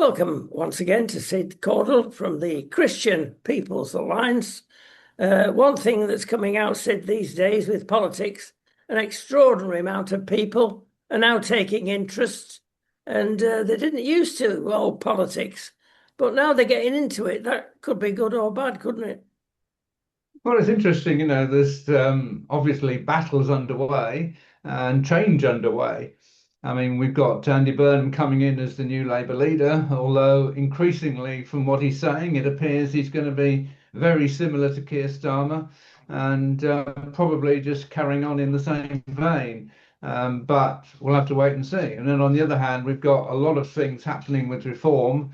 Welcome once again to Sid Caudle from the Christian People's Alliance. One thing that's coming out, Sid, these days with politics, an extraordinary amount of people are now taking interest, and they didn't used to, politics, but now they're getting into it. That could be good or bad, couldn't it? Well, it's interesting, there's obviously battles underway and change underway. I mean, we've got Andy Burnham coming in as the new Labour leader, although increasingly, from what he's saying, it appears he's going to be very similar to Keir Starmer and probably just carrying on in the same vein. But we'll have to wait and see. And then on the other hand, we've got a lot of things happening with reform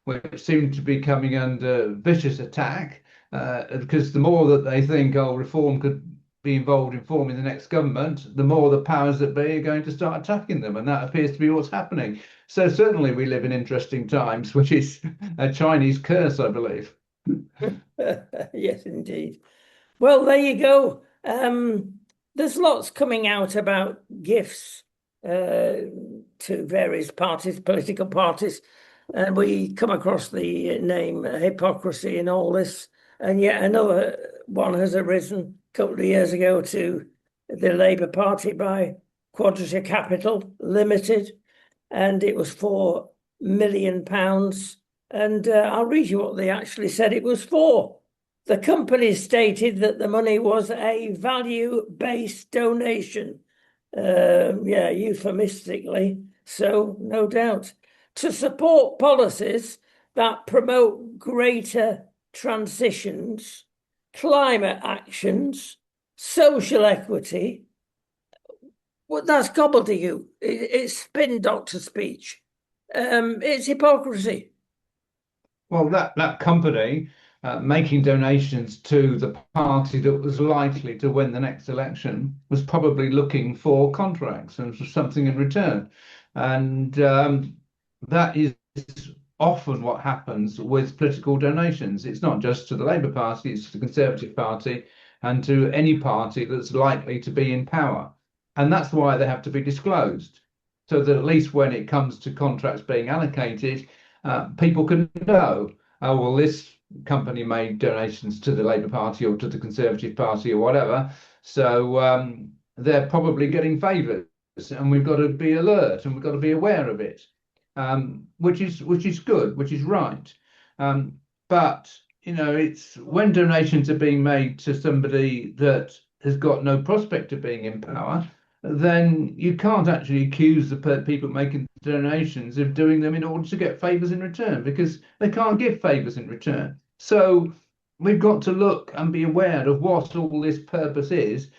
which seem to be coming under vicious attack because the more that they think, oh, reform could be involved in forming the next government, the more the powers that be are going to start attacking them. And that appears to be what's happening. So certainly we live in interesting times, which is a Chinese curse, I believe. Yes, indeed. Well, there you go. There's lots coming out about gifts to various parties, political parties, and we come across the name hypocrisy in all this. And yet another one has arisen a couple of years ago to the Labour Party by Quadrature Capital Limited, and it was £4 million. And I'll read you what they actually said it was for. The company stated that the money was a value-based donation. Euphemistically, so no doubt, to support policies that promote greater transitions, climate actions, social equity. Well, that's gobbledygook. It's spin doctor speech. It's hypocrisy. Well, that company making donations to the party that was likely to win the next election was probably looking for contracts and for something in return. And that is often what happens with political donations. It's not just to the Labour Party, it's to the Conservative Party and to any party that's likely to be in power. And that's why they have to be disclosed, so that at least when it comes to contracts being allocated, people can know, oh, well, this company made donations to the Labour Party or to the Conservative Party or whatever. So they're probably getting favours, and we've got to be alert and we've got to be aware of it, which is good, which is right. But it's when donations are being made to somebody that has got no prospect of being in power, then you can't actually accuse the people making donations of doing them in order to get favours in return, because they can't give favours in return. So we've got to look and be aware of what all this purpose is,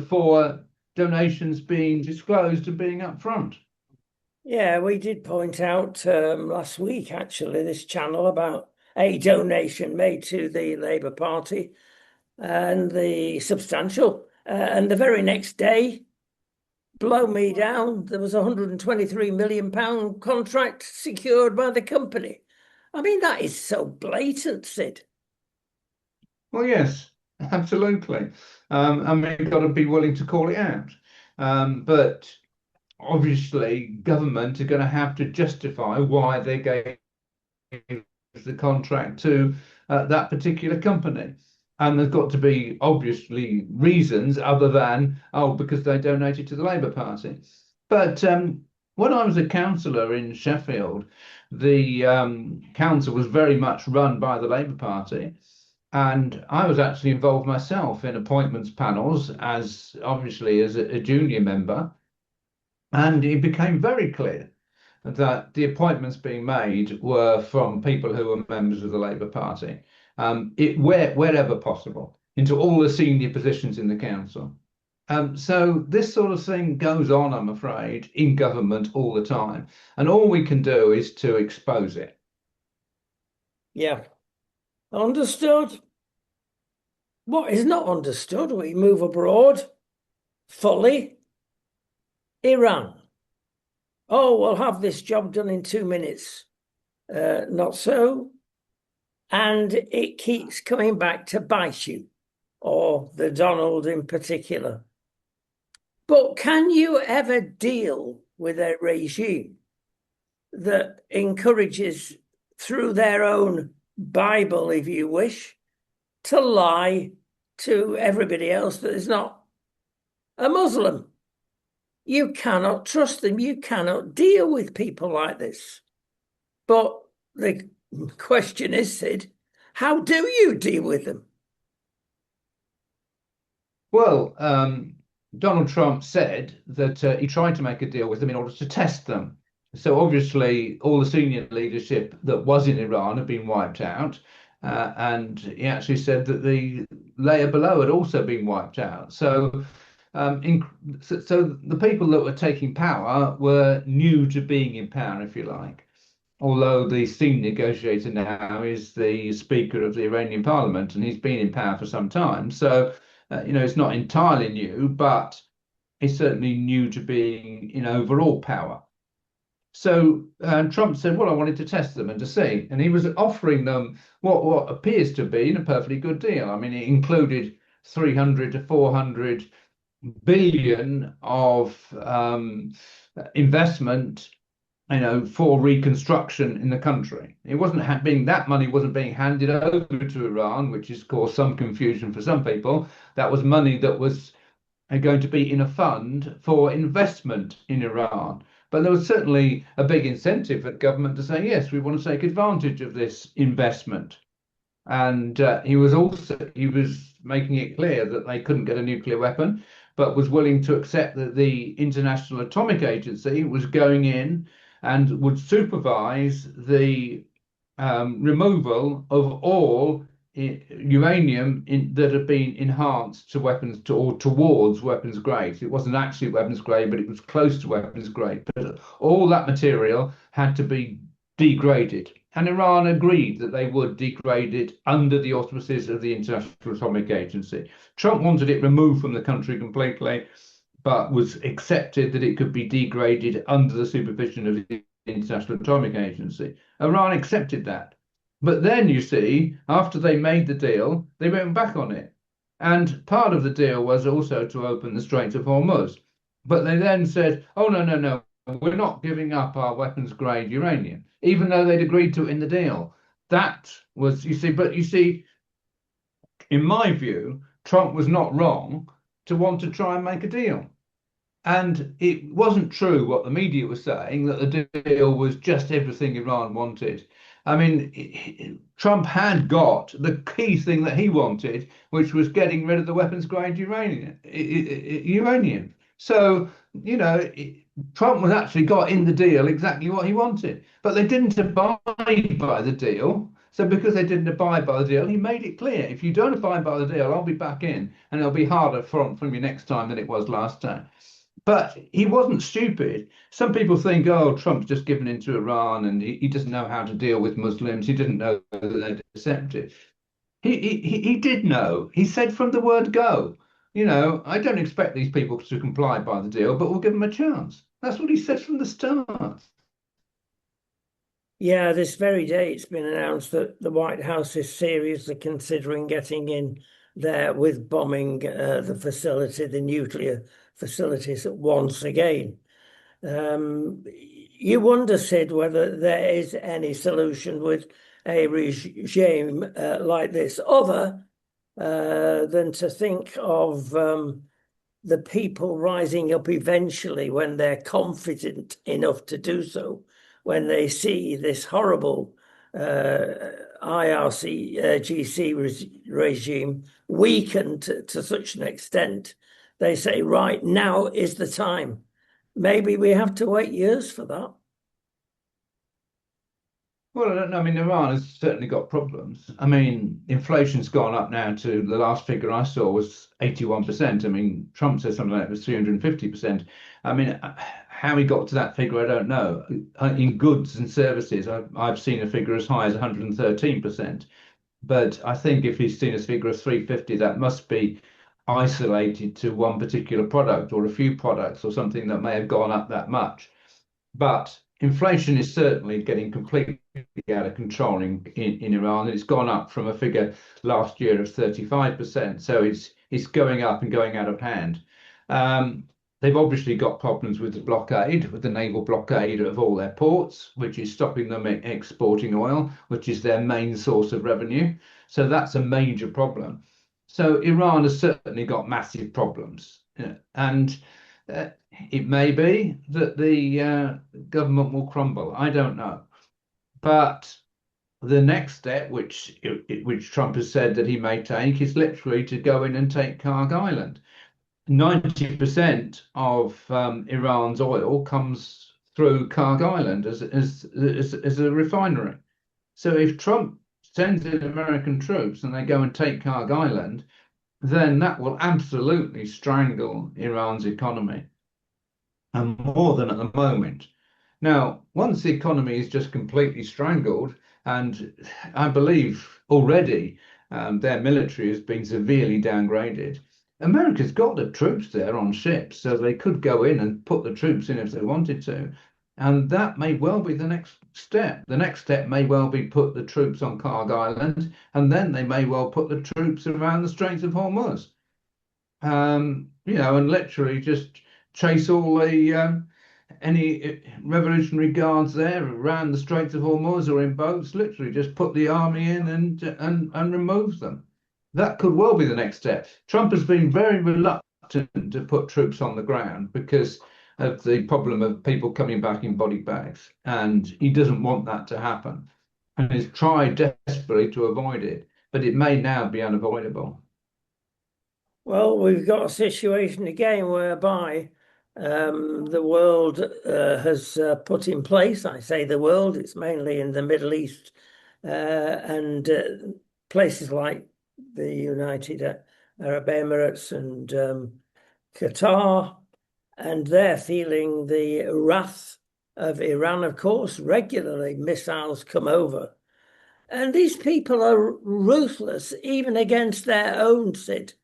for donations being disclosed and being upfront. Yeah, we did point out last week, actually, this channel about a donation made to the Labour Party and the substantial. And the very next day, blow me down, there was a £123 million contract secured by the company. I mean, that is so blatant, Sid. Well, yes, absolutely. And we've got to be willing to call it out. But obviously, government are going to have to justify why they gave the contract to that particular company. And there's got to be obviously reasons other than, oh, because they donated to the Labour Party. But when I was a councillor in Sheffield, the council was very much run by the Labour Party. And I was actually involved myself in appointments panels as obviously as a junior member. And it became very clear that the appointments being made were from people who were members of the Labour Party, wherever possible, into all the senior positions in the council. So this sort of thing goes on, I'm afraid, in government all the time. And all we can do is to expose it. Yeah, understood. What is not understood, we move abroad fully. Iran. Oh, we'll have this job done in 2 minutes. Not so. And it keeps coming back to bite you, or the Donald in particular. But can you ever deal with a regime that encourages, through their own Bible, if you wish, to lie to everybody else that is not a Muslim. You cannot trust them. You cannot deal with people like this. But the question is, Sid, how do you deal with them? Well, Donald Trump said that he tried to make a deal with them in order to test them. So obviously, all the senior leadership that was in Iran had been wiped out, and he actually said that the layer below had also been wiped out. Um, in, so the people that were taking power were new to being in power, if you like. Although the senior negotiator now is the Speaker of the Iranian Parliament, and he's been in power for some time. So, it's not entirely new, but it's certainly new to being in overall power. So Trump said, "Well, I wanted to test them and to see," and he was offering them what appears to be a perfectly good deal. I mean, it included 300 to 400 billion of investment, for reconstruction in the country. It wasn't being that money wasn't being handed over to Iran, which has caused some confusion for some people. That was money that was going to be in a fund for investment in Iran. But there was certainly a big incentive for the government to say, yes, we want to take advantage of this investment. And he was making it clear that they couldn't get a nuclear weapon, but was willing to accept that the International Atomic Agency was going in and would supervise the removal of all uranium that had been enhanced to weapons or towards weapons grade. It wasn't actually weapons grade, but it was close to weapons grade. But all that material had to be degraded. And Iran agreed that they would degrade it under the auspices of the International Atomic Agency. Trump wanted it removed from the country completely, but was accepted that it could be degraded under the supervision of the International Atomic Agency. Iran accepted that. But then, you see, after they made the deal, they went back on it. And part of the deal was also to open the Strait of Hormuz. But they then said, oh, no, no, no, we're not giving up our weapons grade uranium, even though they'd agreed to it in the deal. That was, but you see, in my view, Trump was not wrong to want to try and make a deal. And it wasn't true what the media was saying, that the deal was just everything Iran wanted. I mean, Trump had got the key thing that he wanted, which was getting rid of the weapons grade uranium. So, Trump was actually got in the deal exactly what he wanted. But they didn't abide by the deal. So because they didn't abide by the deal, he made it clear, if you don't abide by the deal, I'll be back in, and it'll be harder from you next time than it was last time. But he wasn't stupid. Some people think, oh, Trump's just given in to Iran and he doesn't know how to deal with Muslims. He didn't know that they're deceptive. He did know. He said from the word go, I don't expect these people to comply by the deal, but we'll give them a chance. That's what he said from the start. Yeah, this very day it's been announced that the White House is seriously considering getting in there with bombing the facility, the nuclear facilities once again. You wonder, Sid, whether there is any solution with a regime like this, other than to think of the people rising up eventually when they're confident enough to do so, when they see this horrible IRCGC regime weakened to such an extent, they say, right, now is the time. Maybe we have to wait years for that. Well, I don't know. I mean, Iran has certainly got problems. I mean, inflation's gone up now to the last figure I saw was 81%. I mean, Trump said something like it was 350%. I mean, how he got to that figure, I don't know. In goods and services, I've seen a figure as high as 113%. But I think if he's seen a figure of 350, that must be isolated to one particular product or a few products or something that may have gone up that much. But inflation is certainly getting completely out of control in Iran. It's gone up from a figure last year of 35%. So it's going up and going out of hand. they've obviously got problems with the blockade, with the naval blockade of all their ports, which is stopping them exporting oil, which is their main source of revenue. So that's a major problem. So Iran has certainly got massive problems. And it may be that the government will crumble. I don't know. But the next step, which Trump has said that he may take, is literally to go in and take Karg Island. 90% of Iran's oil comes through Karg Island as a refinery. So if Trump sends in American troops and they go and take Karg Island, then that will absolutely strangle Iran's economy, and more than at the moment. Now, once the economy is just completely strangled, and I believe already their military has been severely downgraded, America's got the troops there on ships, so they could go in and put the troops in if they wanted to. And that may well be the next step. The next step may well be put the troops on Karg Island, and then they may well put the troops around the Straits of Hormuz. And literally just chase all the any Revolutionary Guards there around the Straits of Hormuz or in boats, literally just put the army in and remove them. That could well be the next step. Trump has been very reluctant to put troops on the ground because of the problem of people coming back in body bags, and he doesn't want that to happen. And he's tried desperately to avoid it, but it may now be unavoidable. Well, we've got a situation again whereby the world has put in place, I say the world, it's mainly in the Middle East and places like the United Arab Emirates and Qatar, and they're feeling the wrath of Iran, of course. Regularly, missiles come over. And these people are ruthless, even against their own city.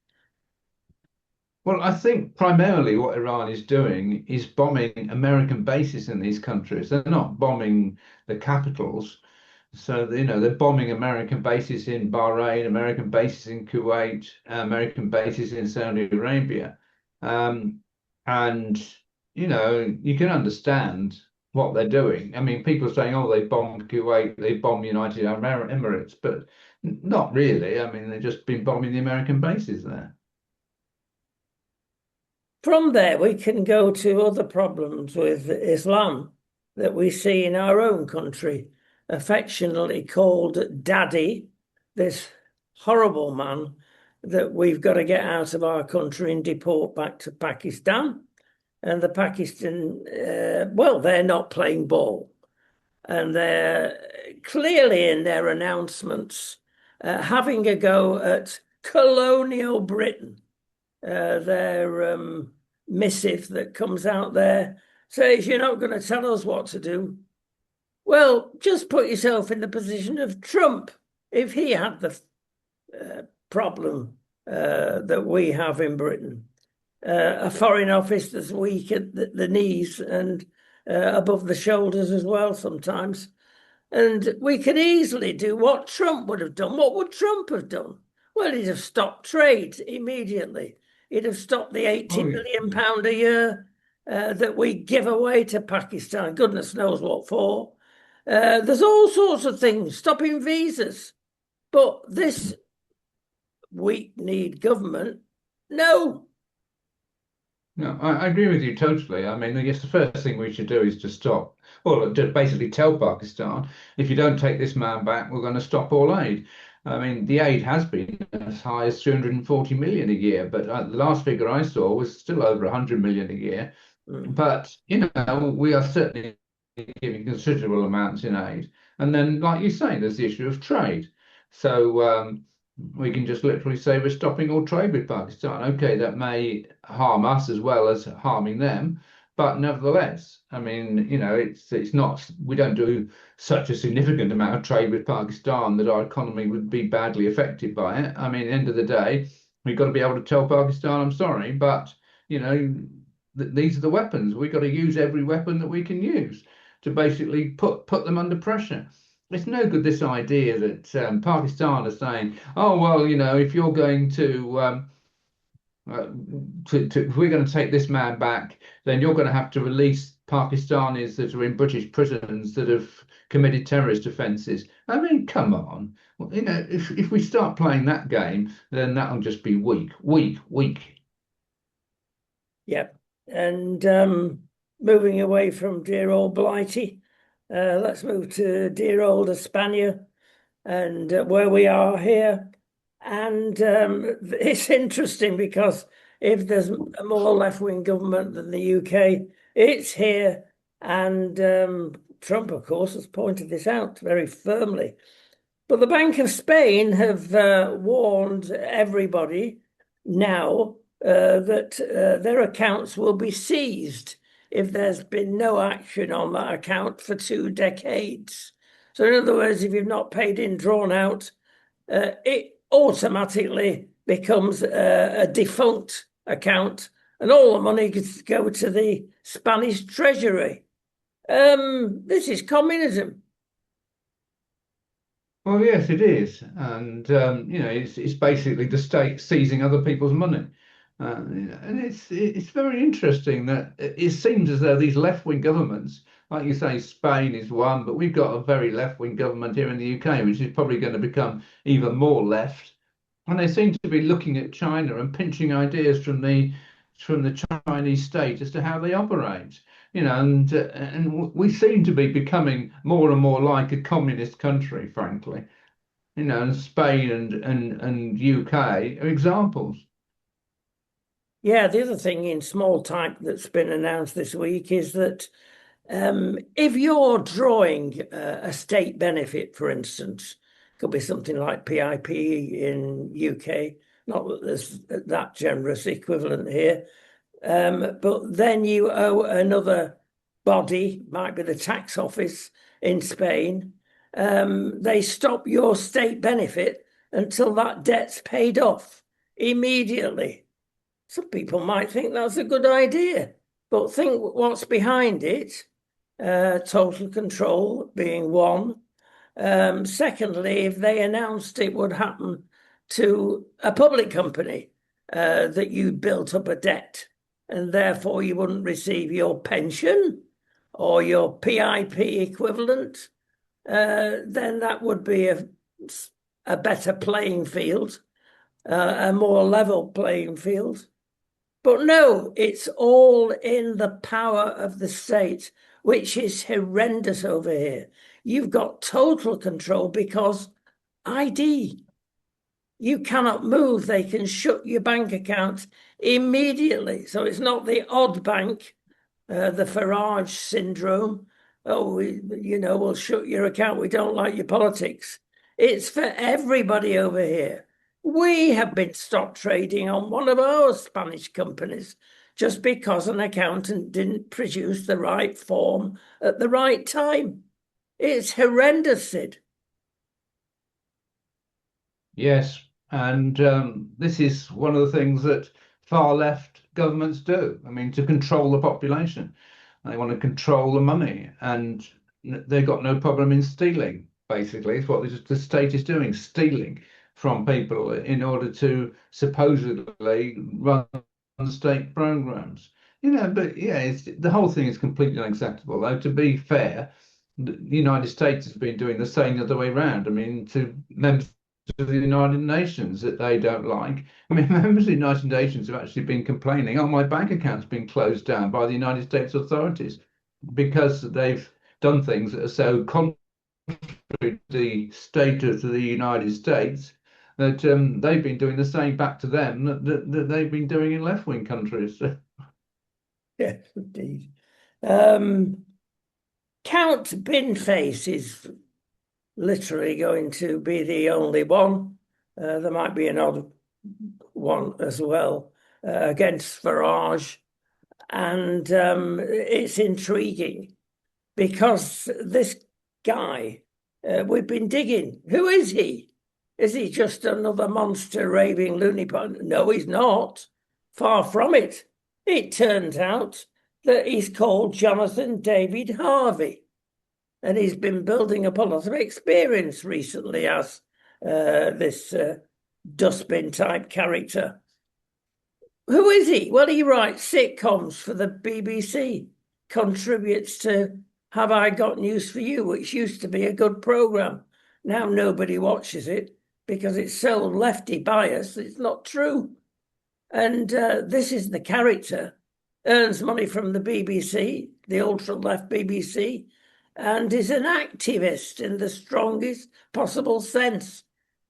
Well, I think primarily what Iran is doing is bombing American bases in these countries. They're not bombing the capitals. So, they're bombing American bases in Bahrain, American bases in Kuwait, American bases in Saudi Arabia. Um, and, you can understand what they're doing. I mean, people are saying, oh, they bombed Kuwait, they bombed United Arab Emirates, but not really. I mean, they've just been bombing the American bases there. From there, we can go to other problems with Islam that we see in our own country, affectionately called Daddy, this horrible man that we've got to get out of our country and deport back to Pakistan. And the Pakistan, well, they're not playing ball. And they're clearly in their announcements having a go at colonial Britain. Their missive that comes out there says, you're not going to tell us what to do. Well, just put yourself in the position of Trump. If he had the problem that we have in Britain, a foreign office that's weak at the knees and above the shoulders as well sometimes. And we could easily do what Trump would have done. What would Trump have done? Well, he'd have stopped trade immediately. He'd have stopped the 80 Oh, yeah. million pound a year that we give away to Pakistan. Goodness knows what for. There's all sorts of things, stopping visas. But this weak-kneed government, no. No, I agree with you totally. I mean, I guess the first thing we should do is to stop, well, to basically tell Pakistan, if you don't take this man back, we're going to stop all aid. I mean, the aid has been as high as 340 million a year, but the last figure I saw was still over 100 million a year. But, we are certainly giving considerable amounts in aid. And then, like you say, there's the issue of trade. So we can just literally say we're stopping all trade with Pakistan. Okay, that may harm us as well as harming them, but nevertheless, I mean, it's not, we don't do such a significant amount of trade with Pakistan that our economy would be badly affected by it. I mean, at the end of the day, we've got to be able to tell Pakistan, I'm sorry, but these are the weapons. We've got to use every weapon that we can use to basically put them under pressure. It's no good this idea that Pakistan is saying, oh, well, if you're going to Uh, if we're going to take this man back, then you're going to have to release Pakistanis that are in British prisons that have committed terrorist offences. I mean, come on. Well, if we start playing that game, then that'll just be weak, weak, weak. Yep. And moving away from dear old Blighty, let's move to dear old Espana and where we are here. And it's interesting because if there's a more left-wing government than the UK, it's here. And Trump, of course, has pointed this out very firmly. But the Bank of Spain have warned everybody now that their accounts will be seized if there's been no action on that account for 2 decades. So, in other words, if you've not paid in, drawn out, it automatically becomes a defunct account, and all the money gets to go to the Spanish treasury. This is communism. Well, yes, it is, and it's basically the state seizing other people's money, and it's very interesting that it seems as though these left-wing governments, like you say, Spain is one, but we've got a very left-wing government here in the UK, which is probably going to become even more left, and they seem to be looking at China and pinching ideas from the Chinese state as to how they operate. And we seem to be becoming more and more like a communist country, frankly. And Spain and UK are examples. Yeah, the other thing in small type that's been announced this week is that if you're drawing a state benefit, for instance, could be something like PIP in UK, not that there's that generous equivalent here, but then you owe another body, might be the tax office in Spain. They stop your state benefit until that debt's paid off immediately. Some people might think that's a good idea, but think what's behind it. Total control being one. Secondly, if they announced it would happen to a public company, that you built up a debt and therefore you wouldn't receive your pension or your PIP equivalent, then that would be a better playing field, a more level playing field. But no, it's all in the power of the state, which is horrendous over here. You've got total control because ID. You cannot move. They can shut your bank account immediately. So it's not the odd bank, the Farage syndrome. Oh, we'll shut your account. We don't like your politics. It's for everybody over here. We have been stopped trading on one of our Spanish companies just because an accountant didn't produce the right form at the right time. It's horrendous, Sid. Yes, and this is one of the things that far left governments do. I mean, to control the population, they want to control the money, and they've got no problem in stealing. Basically, it's what the state is doing, stealing from people in order to supposedly run state programs. But yeah, the whole thing is completely unacceptable. Though, to be fair, the United States has been doing the same the other way around. I mean, to members of the United Nations that they don't like. I mean, members of the United Nations have actually been complaining, oh, my bank account's been closed down by the United States authorities because they've done things that are so contrary to the status of the United States that they've been doing the same back to them that they've been doing in left-wing countries. Yes, indeed. Um, Count Binface is literally going to be the only one. There might be an odd one as well against Farage. And it's intriguing because this guy, we've been digging. Who is he? Is he just another monster raving loony bin? No, he's not. Far from it. It turns out that he's called Jonathan David Harvey, and he's been building up a lot of experience recently as this dustbin type character. Who is he? Well, he writes sitcoms for the BBC, contributes to Have I Got News for You, which used to be a good programme. Now nobody watches it because it's so lefty biased. It's not true. And this is the character, earns money from the BBC, the ultra left BBC, and is an activist in the strongest possible sense.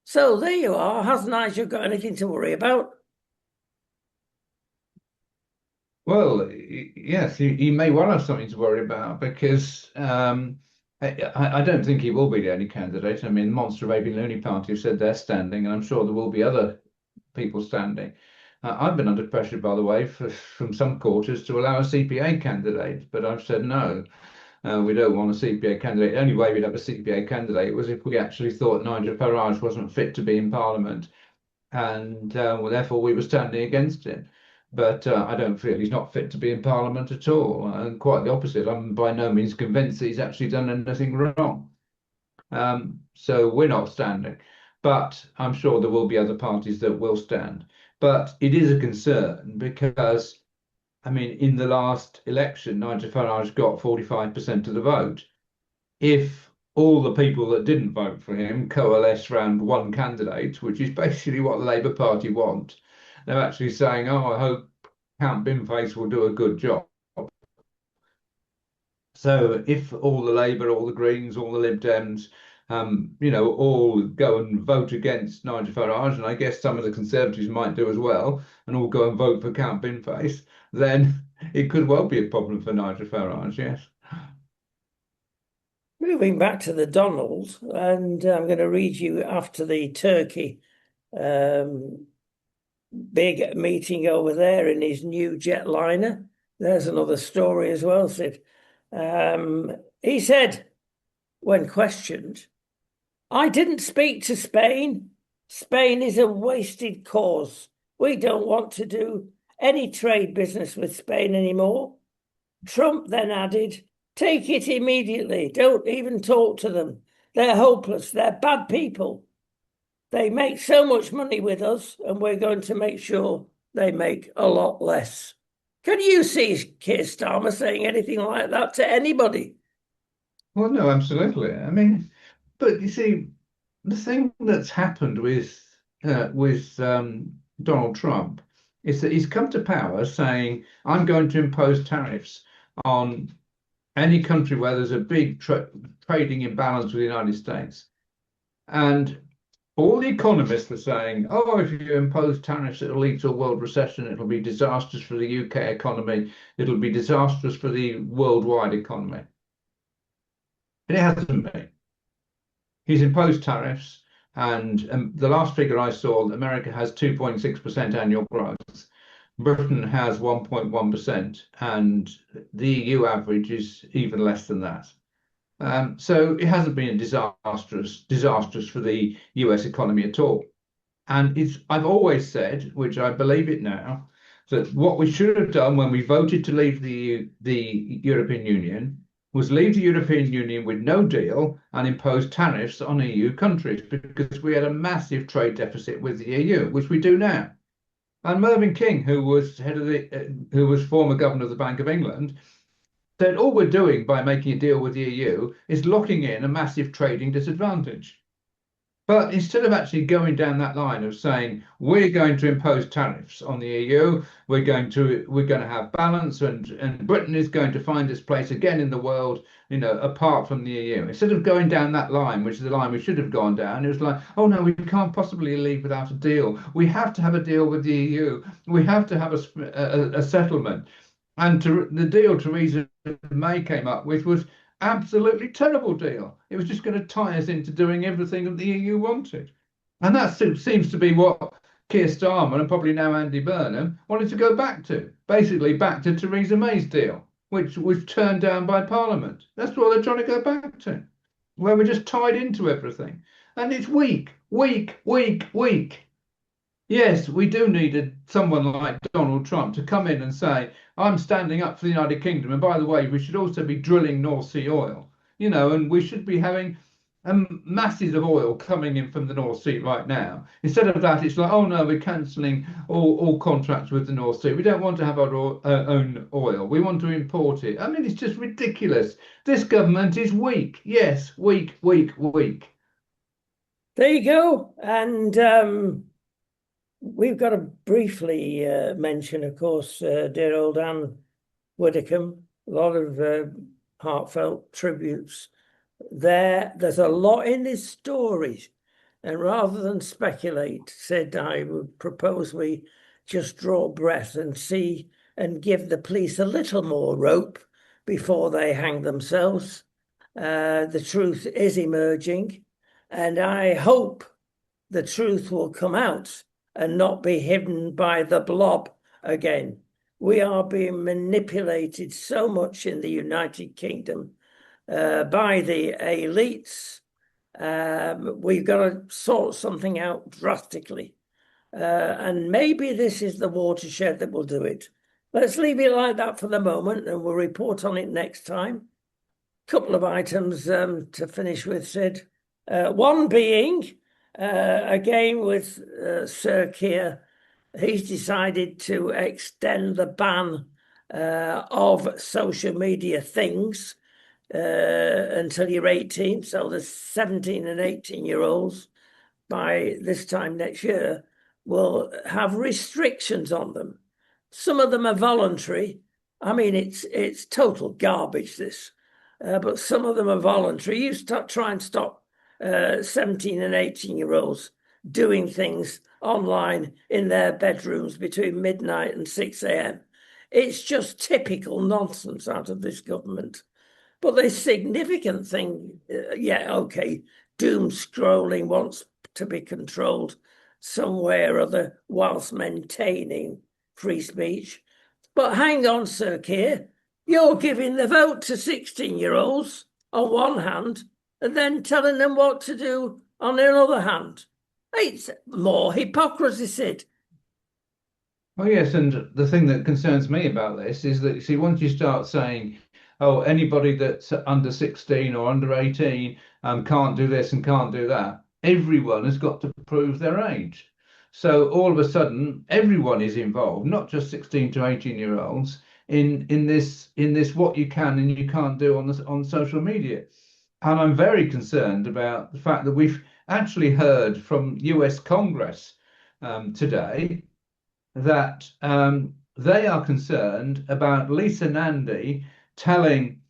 So there you are. Has Nigel got anything to worry about? Well, yes, he may well have something to worry about because I don't think he will be the only candidate. I mean, the Monster Raving Loony Party have said they're standing, and I'm sure there will be other people standing. I've been under pressure, by the way, from some quarters to allow a CPA candidate, but I've said no. We don't want a CPA candidate. The only way we'd have a CPA candidate was if we actually thought Nigel Farage wasn't fit to be in Parliament, and well, therefore we were standing against him. But I don't feel he's not fit to be in Parliament at all, and quite the opposite. I'm by no means convinced that he's actually done anything wrong. So we're not standing, but I'm sure there will be other parties that will stand. But it is a concern because, I mean, in the last election, Nigel Farage got 45% of the vote. If all the people that didn't vote for him coalesce around one candidate, which is basically what the Labour Party want, they're actually saying, "Oh, I hope Count Binface will do a good job." So if all the Labour, all the Greens, all the Lib Dems, all go and vote against Nigel Farage, and I guess some of the Conservatives might do as well, and all go and vote for Count Binface, then it could well be a problem for Nigel Farage, yes. Moving back to the Donald, and I'm going to read you after the Turkey um, big meeting over there in his new jetliner. There's another story as well, Sid. He said, when questioned, I didn't speak to Spain. Spain is a wasted cause. We don't want to do any trade business with Spain anymore. Trump then added, take it immediately. Don't even talk to them. They're hopeless. They're bad people. They make so much money with us, and we're going to make sure they make a lot less. Can you see Keir Starmer saying anything like that to anybody? Well, no, absolutely. I mean, but you see, the thing that's happened with Donald Trump is that he's come to power saying, "I'm going to impose tariffs on any country where there's a big trading imbalance with the United States." And all the economists are saying, "Oh, if you impose tariffs, it'll lead to a world recession. It'll be disastrous for the UK economy. It'll be disastrous for the worldwide economy." And it hasn't been. He's imposed tariffs, and the last figure I saw, America has 2.6% annual growth. Britain has 1.1%, and the EU average is even less than that. So it hasn't been disastrous for the US economy at all. And I've always said, which I believe it now, that what we should have done when we voted to leave the European Union was leave the European Union with no deal and impose tariffs on EU countries because we had a massive trade deficit with the EU, which we do now. And Mervyn King, who was who was former governor of the Bank of England, said all we're doing by making a deal with the EU is locking in a massive trading disadvantage. But instead of actually going down that line of saying we're going to impose tariffs on the EU, we're going to have balance, and Britain is going to find its place again in the world, apart from the EU. Instead of going down that line, which is the line we should have gone down, it was like, oh no, we can't possibly leave without a deal. We have to have a deal with the EU. We have to have a settlement. And the deal Theresa May came up with was absolutely terrible deal. It was just going to tie us into doing everything that the EU wanted. And that seems to be what Keir Starmer and probably now Andy Burnham wanted to go back to. Basically back to Theresa May's deal, which was turned down by Parliament. That's what they're trying to go back to, where we're just tied into everything. And it's weak, weak, weak, weak. Yes, we do need someone like Donald Trump to come in and say, I'm standing up for the United Kingdom. And by the way, we should also be drilling North Sea oil, and we should be having masses of oil coming in from the North Sea right now. Instead of that, it's like, oh no, we're cancelling all contracts with the North Sea. We don't want to have our own oil. We want to import it. I mean, it's just ridiculous. This government is weak. Yes, weak, weak, weak. There you go. And we've got to briefly mention, of course, dear old Anne Widdecombe. A lot of heartfelt tributes there. There's a lot in this story. And rather than speculate, said I would propose we just draw breath and see and give the police a little more rope before they hang themselves. The truth is emerging, and I hope the truth will come out and not be hidden by the blob again. We are being manipulated so much in the United Kingdom by the elites. We've got to sort something out drastically. And maybe this is the watershed that will do it. Let's leave it like that for the moment and we'll report on it next time. Couple of items to finish with, Sid. One being, again with Sir Keir, he's decided to extend the ban of social media things until you're 18. So the 17 and 18-year-olds by this time next year will have restrictions on them. Some of them are voluntary. I mean, it's total garbage, this. But some of them are voluntary. You try and stop 17 and 18-year-olds doing things online in their bedrooms between midnight and 6 a.m. It's just typical nonsense out of this government. But the significant thing, yeah, okay, doom scrolling wants to be controlled somewhere or other whilst maintaining free speech. But hang on, Sir Keir, you're giving the vote to 16-year-olds on one hand and then telling them what to do on the other hand. It's more hypocrisy, Sid. Oh yes, and the thing that concerns me about this is that, you see, once you start saying, oh, anybody that's under 16 or under 18 can't do this and can't do that, everyone has got to prove their age. So all of a sudden, everyone is involved, not just 16 to 18-year-olds, in this what you can and you can't do on social media. And I'm very concerned about the fact that we've actually heard from US Congress today that they are concerned about Lisa Nandy telling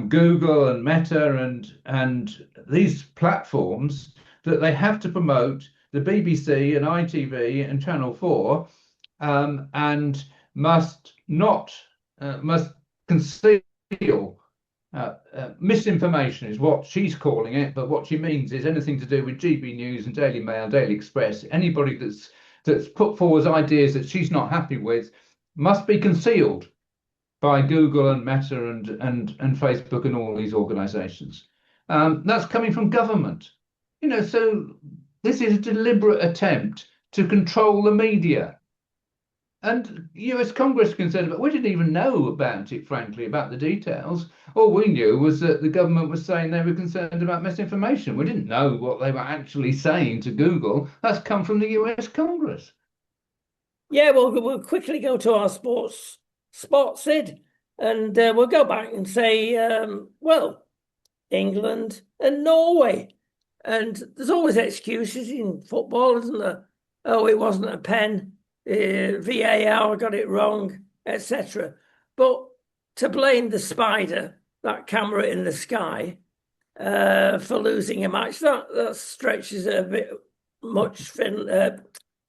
Google and Meta and these platforms that they have to promote the BBC and ITV and Channel 4 and must not must conceal misinformation is what she's calling it, but what she means is anything to do with GB News and Daily Mail, Daily Express. Anybody that's put forward ideas that she's not happy with must be concealed by Google and Meta and Facebook and all these organisations. That's coming from government, So this is a deliberate attempt to control the media. And US Congress is concerned about. We didn't even know about it, frankly, about the details. All we knew was that the government was saying they were concerned about misinformation. We didn't know what they were actually saying to Google. That's come from the US Congress. Yeah, we'll quickly go to our sports spot, Sid, and we'll go back and say, well, England and Norway. And there's always excuses in football, isn't there? Oh, it wasn't a pen. VAR got it wrong, etc. But to blame the spider, that camera in the sky, for losing a match, that stretches a bit much.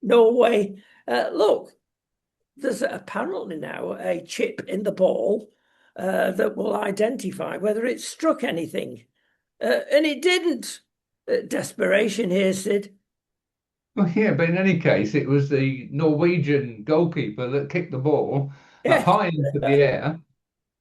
Norway. Look, there's apparently now a chip in the ball that will identify whether it struck anything. And it didn't. Desperation here, Sid. Well, yeah, but in any case, it was the Norwegian goalkeeper that kicked the ball Yeah. high into the air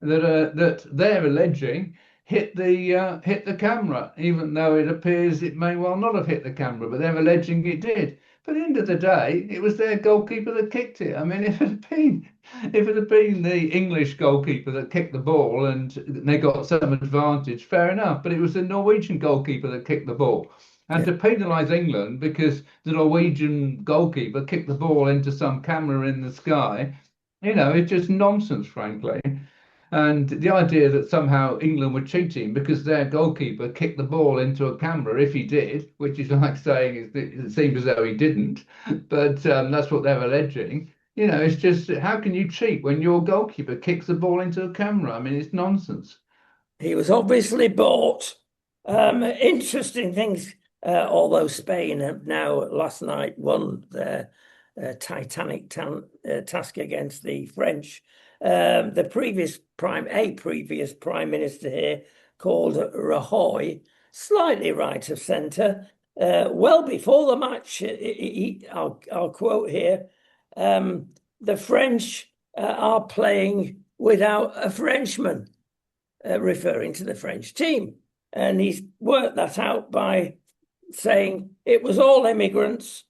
that they're alleging hit the camera, even though it appears it may well not have hit the camera, but they're alleging it did. But at the end of the day, it was their goalkeeper that kicked it. I mean, if it had been the English goalkeeper that kicked the ball and they got some advantage, fair enough. But it was the Norwegian goalkeeper that kicked the ball. And Yeah. to penalise England because the Norwegian goalkeeper kicked the ball into some camera in the sky, it's just nonsense, frankly. And the idea that somehow England were cheating because their goalkeeper kicked the ball into a camera, if he did, which is like saying it seems as though he didn't, but that's what they're alleging. It's just how can you cheat when your goalkeeper kicks the ball into a camera? I mean, it's nonsense. He was obviously bought. Interesting things, although Spain have now last night won their titanic task against the French. A previous prime minister here called Rajoy, slightly right of centre, well before the match, I'll quote here, the French are playing without a Frenchman, referring to the French team. And he's worked that out by saying it was all immigrants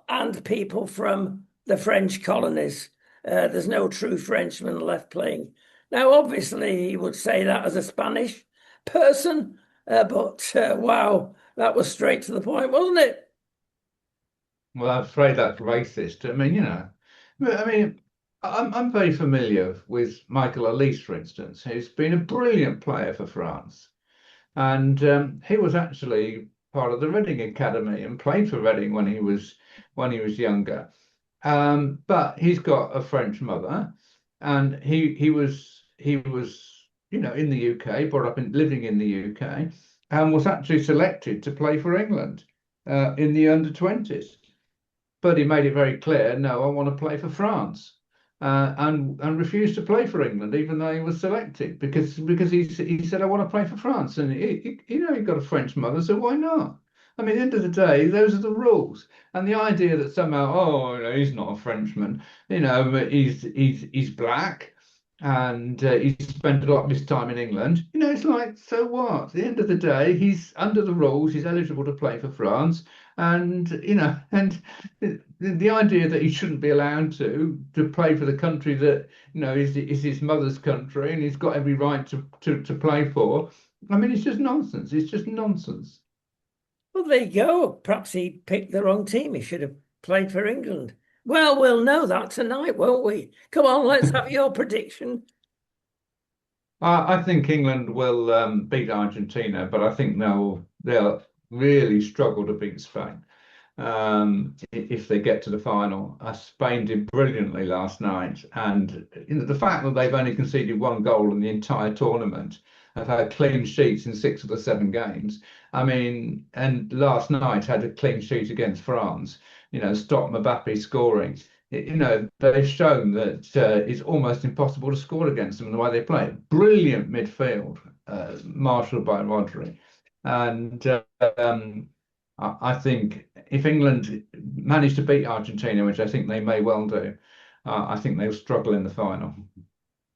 and people from the French colonies. There's no true Frenchman left playing. Now, obviously, he would say that as a Spanish person, but wow, that was straight to the point, wasn't it? Well, I'm afraid that's racist. I mean, I'm very familiar with Michael Elise, for instance, who's been a brilliant player for France. And he was actually part of the Reading Academy and played for Reading when he was younger. But he's got a French mother, and he was in the UK, brought up in living in the UK, and was actually selected to play for England in the under 20s. But he made it very clear, no, I want to play for France, and refused to play for England, even though he was selected, because he said I want to play for France, and he got a French mother, so why not? I mean, at the end of the day, those are the rules, and the idea that somehow, oh, he's not a Frenchman, but he's black, and he spent a lot of his time in England. It's like, so what? At the end of the day, he's under the rules, he's eligible to play for France, and the idea that he shouldn't be allowed to play for the country that is his mother's country and he's got every right to play for. I mean, it's just nonsense. It's just nonsense. Well, there you go. Perhaps he picked the wrong team. He should have played for England. Well, we'll know that tonight, won't we? Come on, let's have your prediction. I think England will beat Argentina, but I think they'll really struggle to beat Spain. If they get to the final. Spain did brilliantly last night, and the fact that they've only conceded one goal in the entire tournament, have had clean sheets in 6 of the 7 games. I mean, and last night had a clean sheet against France. Stopped Mbappe scoring. They've shown that it's almost impossible to score against them in the way they play. Brilliant midfield, marshalled by Rodri, and I think if England manage to beat Argentina, which I think they may well do, I think they'll struggle in the final.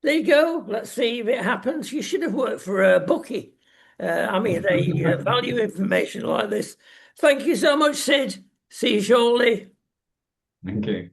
There you go. Let's see if it happens. You should have worked for a bookie. I mean, they value information like this. Thank you so much, Sid. See you shortly. Thank you.